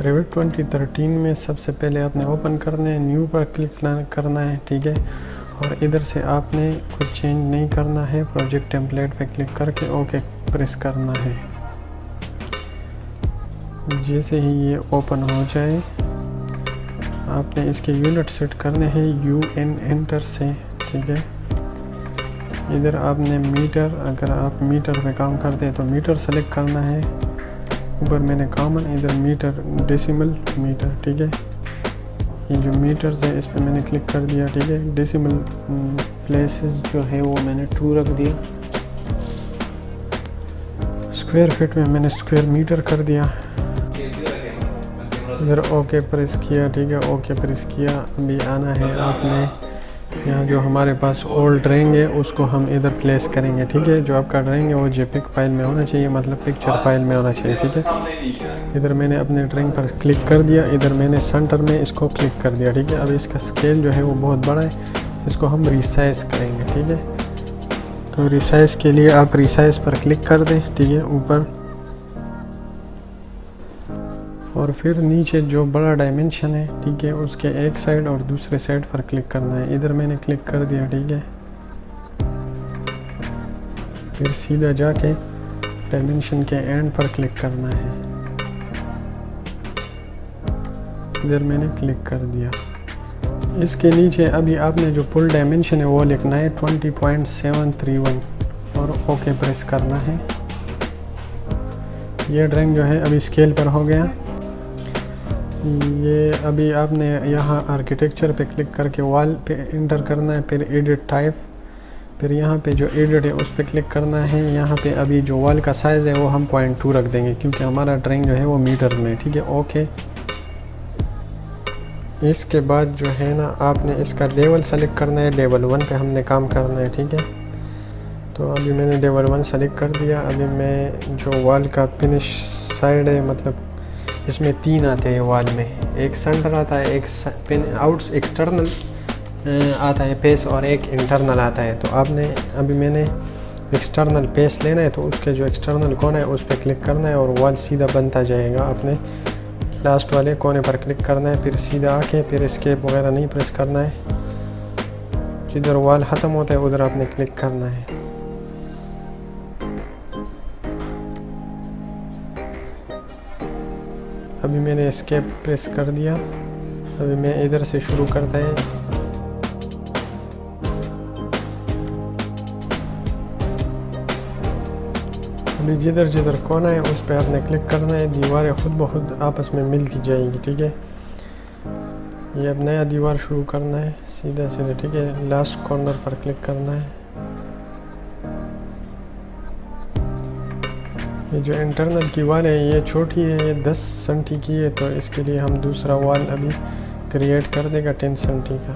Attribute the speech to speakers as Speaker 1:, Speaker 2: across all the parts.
Speaker 1: Revit 2013 में सबसे पहले आपने ओपन करना है, न्यू पर क्लिक करना है, ठीक है। और इधर से आपने कुछ चेंज नहीं करना है, प्रोजेक्ट टेम्पलेट पे क्लिक करके ओके प्रेस करना है। जैसे ही ये ओपन हो जाए आपने इसके यूनिट सेट करने हैं UN एंटर से, ठीक है। इधर आपने मीटर, अगर आप मीटर पे काम करते हैं तो मीटर सेलेक्ट करना है। ऊपर मैंने कॉमन, इधर मीटर, डेसिमल मीटर, ठीक है। ये जो मीटर्स है इस पे मैंने क्लिक कर दिया, ठीक है। डेसिमल प्लेसेस जो है वो मैंने 2 रख दिया। स्क्वायर फीट में मैंने स्क्वायर मीटर कर दिया। इधर ओके प्रेस किया, ठीक है। ओके प्रेस किया। अभी आना है आपने यहाँ जो हमारे पास ओल्ड ड्राइंग है उसको हम इधर प्लेस करेंगे, ठीक है। जो आपका ड्राइंग है वो जेपिक फाइल में होना चाहिए, मतलब पिक्चर फाइल में होना चाहिए, ठीक है। इधर मैंने अपने ड्राइंग पर क्लिक कर दिया। इधर मैंने सेंटर में इसको क्लिक कर दिया, ठीक है। अब इसका स्केल जो है वो बहुत बड़ा है, इसको हम रिसाइज करेंगे, ठीक है। तो रिसाइज के लिए आप रिसाइज पर क्लिक कर दें, ठीक है, ऊपर। और फिर नीचे जो बड़ा डायमेंशन है, ठीक है, उसके एक साइड और दूसरे साइड पर क्लिक करना है। इधर मैंने क्लिक कर दिया, ठीक है। फिर सीधा जाके डायमेंशन के एंड पर क्लिक करना है। इधर मैंने क्लिक कर दिया। इसके नीचे अभी आपने जो फुल डायमेंशन है वो लिखना है 20.731 और ओके प्रेस करना है। ये ड्राइंग जो है अभी स्केल पर हो गया। ये अभी आपने यहाँ आर्किटेक्चर पे क्लिक करके वॉल पे इंटर करना है, फिर एडिट टाइप, फिर यहाँ पे जो एडिट है उस पर क्लिक करना है। यहाँ पे अभी जो वॉल का साइज़ है वो हम 0.2 रख देंगे क्योंकि हमारा ड्राइंग जो है वो मीटर में, ठीक है। ओके। इसके बाद जो है ना आपने इसका लेवल सेलेक्ट करना है। लेवल 1 पे हमने काम करना है, ठीक है। तो अभी मैंने लेवल 1 सेलेक्ट कर दिया। अभी मैं जो वॉल का फिनिश साइड है, मतलब इसमें 3 आते हैं वॉल में, एक सेंटर आता है, एक आउट्स एक्सटर्नल आता है फेस और एक इंटरनल आता है। तो आपने अभी मैंने एक्सटर्नल फेस लेना है तो उसके जो एक्सटर्नल कोना है उस पर क्लिक करना है और वॉल सीधा बनता जाएगा। आपने लास्ट वाले कोने पर क्लिक करना है, फिर सीधा आके फिर एस्केप वगैरह नहीं प्रेस करना है। जिधर वॉल ख़त्म होता है उधर आपने क्लिक करना है। अभी मैंने एस्केप प्रेस कर दिया। अभी मैं इधर से शुरू करता है। अभी जिधर जिधर कोना है उस पर आपने क्लिक करना है। दीवारें खुद ब खुद आपस में मिलती जाएंगी, ठीक है। ये अब नया दीवार शुरू करना है सीधा सीधा, ठीक है। लास्ट कॉर्नर पर क्लिक करना है। ये जो इंटरनल की वॉल है ये छोटी है, ये 10 सेंटी की है, तो इसके लिए हम दूसरा वॉल अभी क्रिएट कर देगा 10 सेंटी का।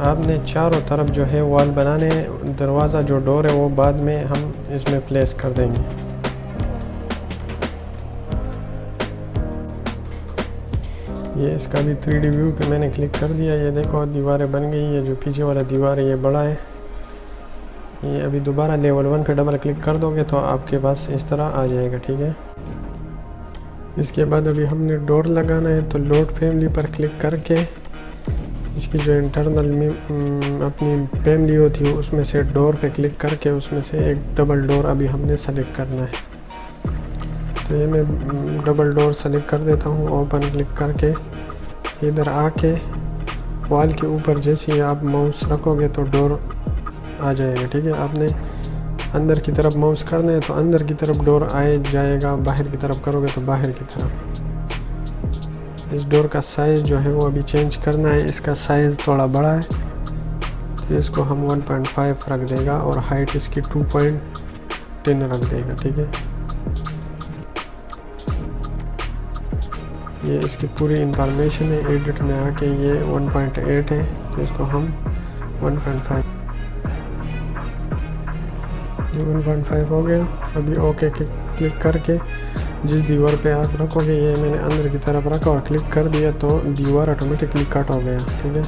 Speaker 1: आपने चारों तरफ जो है वॉल बनाने, दरवाज़ा जो डोर है वो बाद में हम इसमें प्लेस कर देंगे। ये इसका भी 3D व्यू पे मैंने क्लिक कर दिया। ये देखो दीवारें बन गई। ये जो पीछे वाला दीवार है ये बड़ा है। ये अभी दोबारा लेवल 1 पे डबल क्लिक कर दोगे तो आपके पास इस तरह आ जाएगा, ठीक है। इसके बाद अभी हमने डोर लगाना है, तो लोड फैमिली पर क्लिक करके इसकी जो इंटरनल में अपनी फैमिली होती है उसमें से डोर पे क्लिक करके उसमें से एक डबल डोर अभी हमने सेलेक्ट करना है। तो ये मैं डबल डोर सेलेक्ट कर देता हूँ। ओपन क्लिक करके इधर आके वॉल के ऊपर जैसे ही आप माउस रखोगे तो डोर आ जाएगा, ठीक है। आपने अंदर की तरफ माउस करना है तो अंदर की तरफ डोर आए जाएगा, बाहर की तरफ करोगे तो बाहर की तरफ। इस डोर का साइज़ जो है वो अभी चेंज करना है। इसका साइज़ थोड़ा बड़ा है तो इसको हम 1.5 रख देगा और हाइट इसकी 2.10 रख देगा, ठीक है। ये इसकी पूरी इंफॉर्मेशन है। एडिट में आके ये 1.8 है तो इसको हम 1.5, ये 1.5 हो गया। अभी ओके क्लिक करके जिस दीवार पे आप रखोगे, ये मैंने अंदर की तरफ रखा और क्लिक कर दिया तो दीवार ऑटोमेटिकली कट हो गया, ठीक है।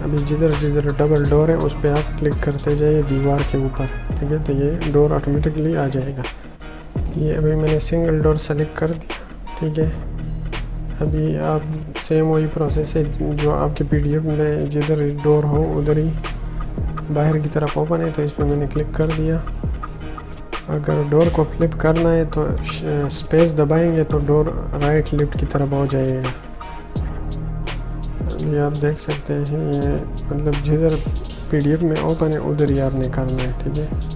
Speaker 1: अभी जिधर जिधर डबल डोर है उस पर आप क्लिक करते जाइए दीवार के ऊपर, ठीक है। तो ये डोर ऑटोमेटिकली आ जाएगा। ये अभी मैंने सिंगल डोर सेलेक्ट कर दिया, ठीक है। अभी आप सेम वही प्रोसेस है जो आपके पीडीएफ में जिधर डोर हो उधर ही बाहर की तरफ ओपन है, तो इस पर मैंने क्लिक कर दिया। अगर डोर को फ्लिप करना है तो स्पेस दबाएंगे तो डोर राइट लेफ्ट की तरफ हो जाएगा। अभी आप देख सकते हैं ये मतलब जिधर पीडीएफ में ओपन है उधर ही आपने करना है, ठीक है।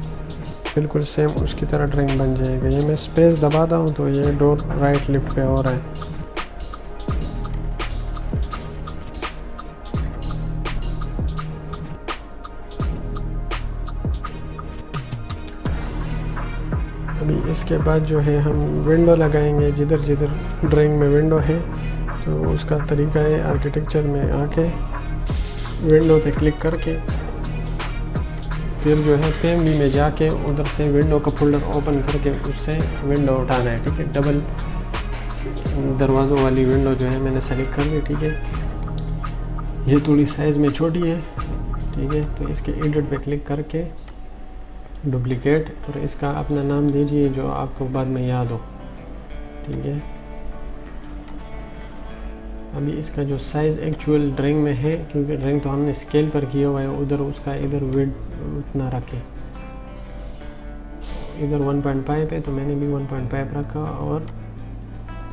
Speaker 1: बिल्कुल सेम उसकी तरह ड्राइंग बन जाएगा। ये मैं स्पेस दबाता हूँ तो ये डोर राइट लेफ्ट पे हो रहा है। अभी इसके बाद जो है हम विंडो लगाएंगे। जिधर जिधर ड्राइंग में विंडो है तो उसका तरीका है आर्किटेक्चर में आके विंडो पे क्लिक करके फिर जो है फैमिली में जाके उधर से विंडो का फोल्डर ओपन करके उससे विंडो उठाना है, ठीक है। डबल दरवाज़ों वाली विंडो जो है मैंने सेलेक्ट कर ली, ठीक है। ये थोड़ी साइज़ में छोटी है, ठीक है। तो इसके एडिट पे क्लिक करके डुप्लीकेट और इसका अपना नाम दीजिए जो आपको बाद में याद हो, ठीक है। अभी इसका जो साइज़ एक्चुअल ड्राइंग में है, क्योंकि ड्राइंग तो हमने स्केल पर किया हुआ है, उधर उसका इधर विड्थ उतना रखें। इधर 1.5 है तो मैंने भी 1.5 रखा और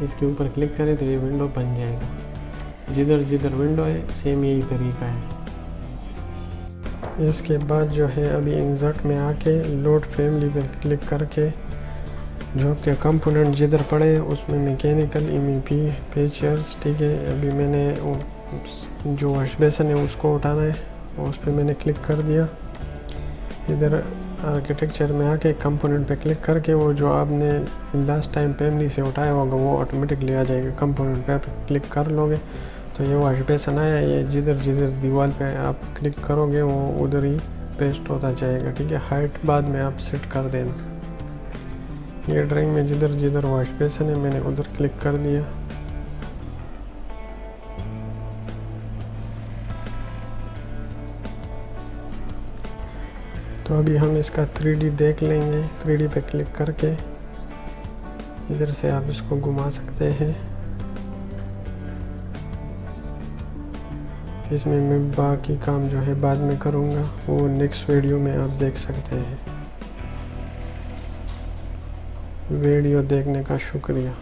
Speaker 1: इसके ऊपर क्लिक करें तो ये विंडो बन जाएगा। जिधर जिधर विंडो है सेम यही तरीका है। इसके बाद जो है अभी इंसर्ट में आके लोड फैमिली पर क्लिक करके जो के कंपोनेंट जिधर पड़े उसमें मैकेनिकल MEP फीचर्स, ठीक है। अभी मैंने जो वॉश बेसन है उसको उठाना है, उस पर मैंने क्लिक कर दिया। इधर आर्किटेक्चर में आके कंपोनेंट पे क्लिक करके वो जो आपने लास्ट टाइम फैमिली से उठाया होगा वो ऑटोमेटिकली आ जाएगा। कंपोनेंट पे क्लिक कर लोगे तो ये वॉश बेसन आया। ये जिधर जिधर दीवार पे आप क्लिक करोगे वो उधर ही पेस्ट होता जाएगा, ठीक है। हाइट बाद में आप सेट कर देना। ये ड्राइंग में जिधर जिधर वॉश बेसन है मैंने उधर क्लिक कर दिया। तो अभी हम इसका 3D देख लेंगे। 3D पे क्लिक करके इधर से आप इसको घुमा सकते हैं। इसमें मैं बाकी काम जो है बाद में करूँगा, वो नेक्स्ट वीडियो में आप देख सकते हैं। वीडियो देखने का शुक्रिया।